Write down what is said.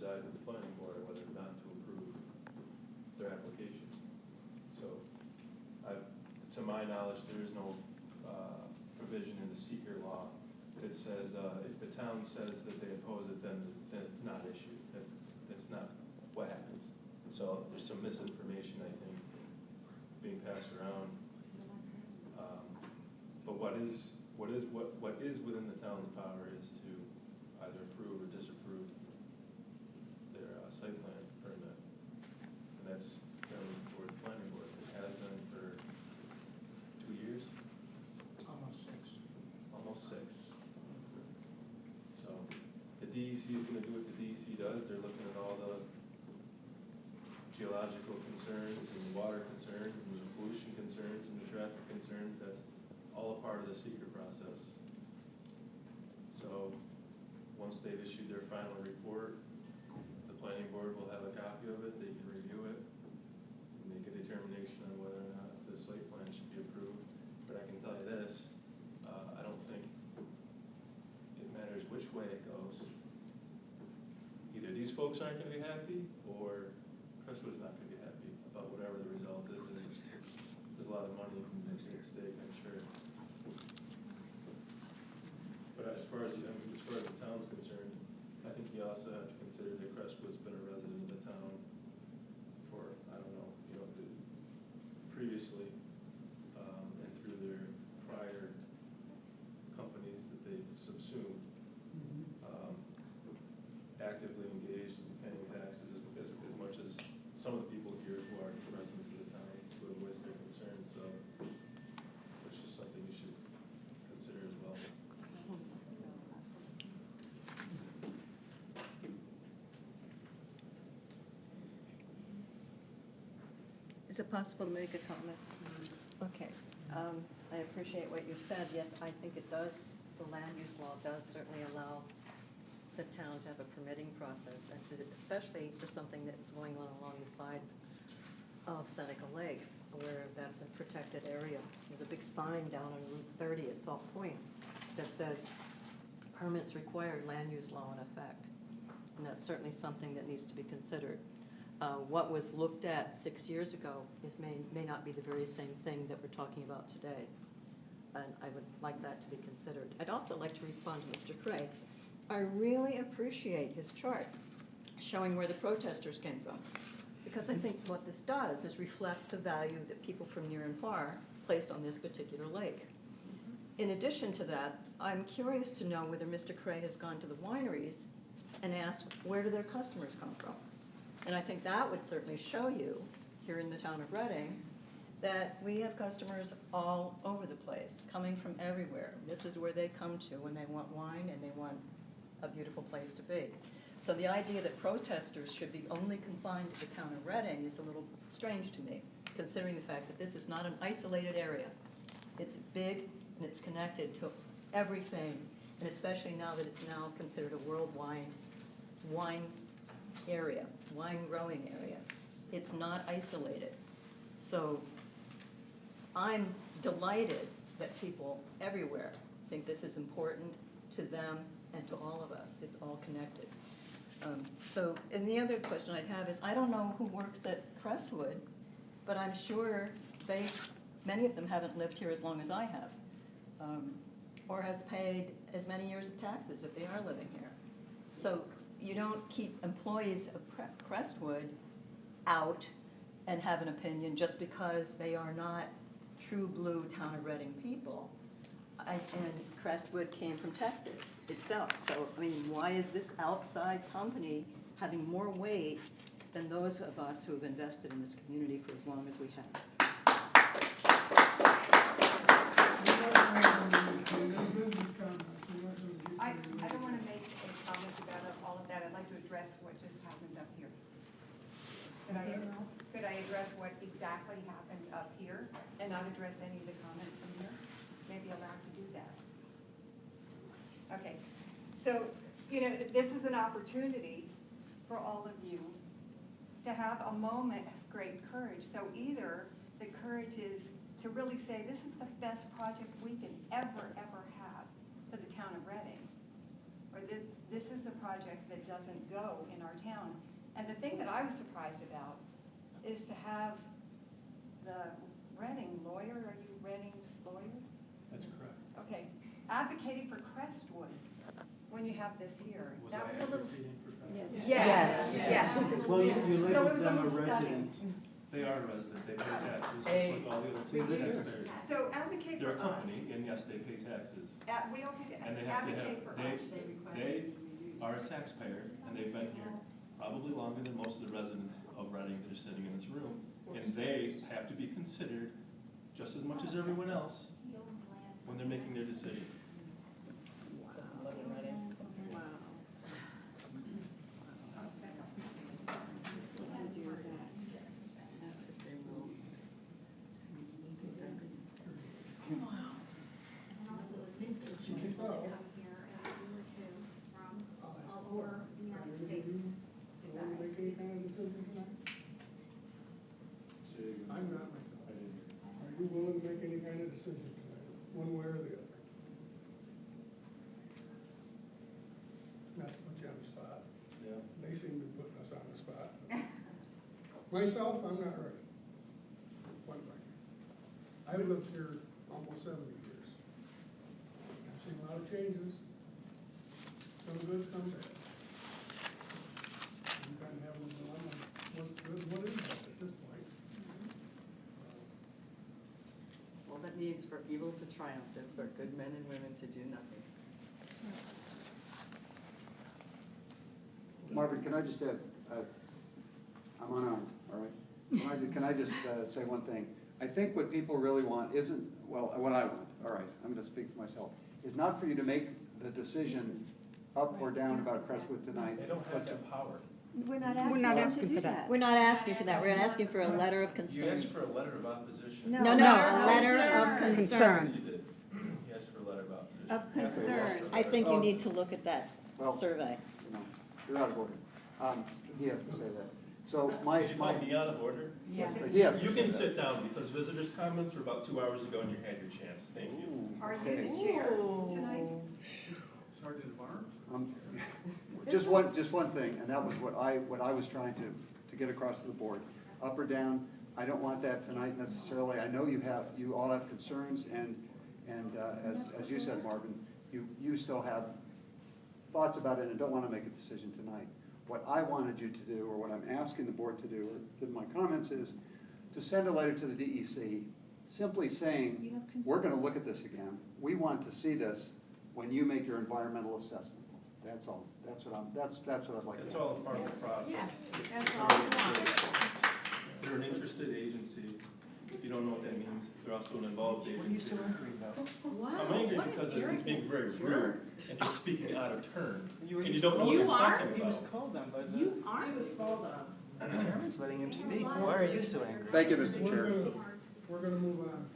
decide with the planning board whether or not to approve their application. So, to my knowledge, there is no provision in the seeker law that says if the town says that they oppose it, then it's not issued. That's not what happens. So there's some misinformation, I think, being passed around. But what is within the town's power is to either approve or disapprove their site plan permit, and that's done for the planning board. It has been for 2 years. Almost six. So the DEC is going to do what the DEC does. They're looking at all the geological concerns and water concerns and the pollution concerns and the traffic concerns. That's all a part of the seeker process. So once they've issued their final report, the planning board will have a copy of it. They can review it and make a determination on whether or not the site plan should be approved. But I can tell you this, I don't think it matters which way it goes. Either these folks aren't going to be happy, or Crestwood's not going to be happy about whatever the result is. And there's a lot of money at stake, I'm sure. But as far as the town's concerned, I think you also have to consider that Crestwood's been a resident of the town for, I don't know, previously, and through their prior companies that they've subsumed, actively engaged in paying taxes as much as some of the people here who are residents of the town who have voiced their concerns. So it's just something you should consider as well. Is it possible to make a comment? Okay. I appreciate what you said. Yes, I think it does, the land use law does certainly allow the town to have a permitting process, and especially for something that's going on along the sides of Seneca Lake, where that's a protected area. There's a big sign down on Route 30 at Salt Point that says permits required, land use law in effect. And that's certainly something that needs to be considered. What was looked at 6 years ago may not be the very same thing that we're talking about today. And I would like that to be considered. I'd also like to respond to Mr. Cray. I really appreciate his chart showing where the protesters came from, because I think what this does is reflect the value that people from near and far place on this particular lake. In addition to that, I'm curious to know whether Mr. Cray has gone to the wineries and asked where do their customers come from. And I think that would certainly show you, here in the town of Reading, that we have customers all over the place, coming from everywhere. This is where they come to when they want wine and they want a beautiful place to be. So the idea that protesters should be only confined to the town of Reading is a little strange to me, considering the fact that this is not an isolated area. It's big and it's connected to everything, and especially now that it's now considered a worldwide wine area, wine growing area. It's not isolated. So I'm delighted that people everywhere think this is important to them and to all of us. It's all connected. And the other question I'd have is, I don't know who works at Crestwood, but I'm sure many of them haven't lived here as long as I have, or has paid as many years of taxes if they are living here. So you don't keep employees of Crestwood out and have an opinion just because they are not true blue town of Reading people. And Crestwood came from Texas itself. So, I mean, why is this outside company having more weight than those of us who have invested in this community for as long as we have? I don't want to make a comment about all of that. I'd like to address what just happened up here. Could I address what exactly happened up here and not address any of the comments from here? Maybe allowed to do that. Okay, so, this is an opportunity for all of you to have a moment of great courage. So either the courage is to really say, this is the best project we can ever have for the town of Reading, or this is a project that doesn't go in our town. And the thing that I was surprised about is to have the Reading lawyer, are you Reading's lawyer? That's correct. Okay, advocating for Crestwood when you have this here. That was a little. advocating for Crestwood? Yes, yes. Well, you So it labeled was a them a little stunning. resident. They are a resident, they pay taxes, just like all the other taxpayers. So advocate They're for a us. company, and yes, they pay taxes. We all pay, And they have to advocate have, for us. they are a taxpayer, and they've been here probably longer than most of the residents of Reading that are sitting in this room. And they have to be considered just as much as everyone else when they're making their decision. And also vintage people that come here every year too, from all over the United States. I'm not myself. Are you willing to make any kind of decision tonight, one way or the other? Not to put you on the spot. Yeah. They seem to be putting us on the spot. Myself, I'm not ready. Point blank. I've lived here almost 70 years. I've seen a lot of changes, some good, some bad. I'm kind of having a dilemma, what's good, what isn't at this point. Well, that means for evil to triumph, is for good men and women to do nothing. Marvin, can I just have, I'm unarmed, all right? Can I just say one thing? I think what people really want isn't, well, what I want, all right, I'm gonna speak for myself, is not for you to make the decision up or down about Crestwood tonight. They don't have but that power. We're not We're not asking asking them to for do that. that. We're not asking for that. We're asking for a letter of You concern. asked for a letter of opposition. No, No, a letter of Yes, concern. you did. You asked for a letter of opposition. Of You asked for a concern. letter of I think you Oh. need to look at that Well, survey. No, you're out of order. He has to say that. So my, Did you call me out of order? he has to You say can that. sit down, because visitors' comments were about 2 hours ago, and you had your chance. Thank you. Ooh, Are you okay. the chair tonight? Sergeant of Arms? Just one thing, and that was what I was trying to get across to the board. Up or down, I don't want that tonight necessarily. I know you all have concerns, and as you said, Marvin, you still have thoughts about it and don't want to make a decision tonight. What I wanted you to do, or what I'm asking the board to do, or in my comments, is to send a letter to the DEC simply saying, we're going to look at this again. We want to see this when you make your environmental assessment. That's all. That's what I'd like to It's do. all a part of the process. That's all we want. They're an interested agency. If you don't know what that means, they're also an involved agency. angry about? I'm angry because he's being very rude, and he's speaking out of turn, and You were- you don't know what You you're are? talking He was about. called on by the You aren't called on. chairman's letting him speak. Why are you so angry? Thank you, Mr. We're Chair. gonna, we're gonna move on.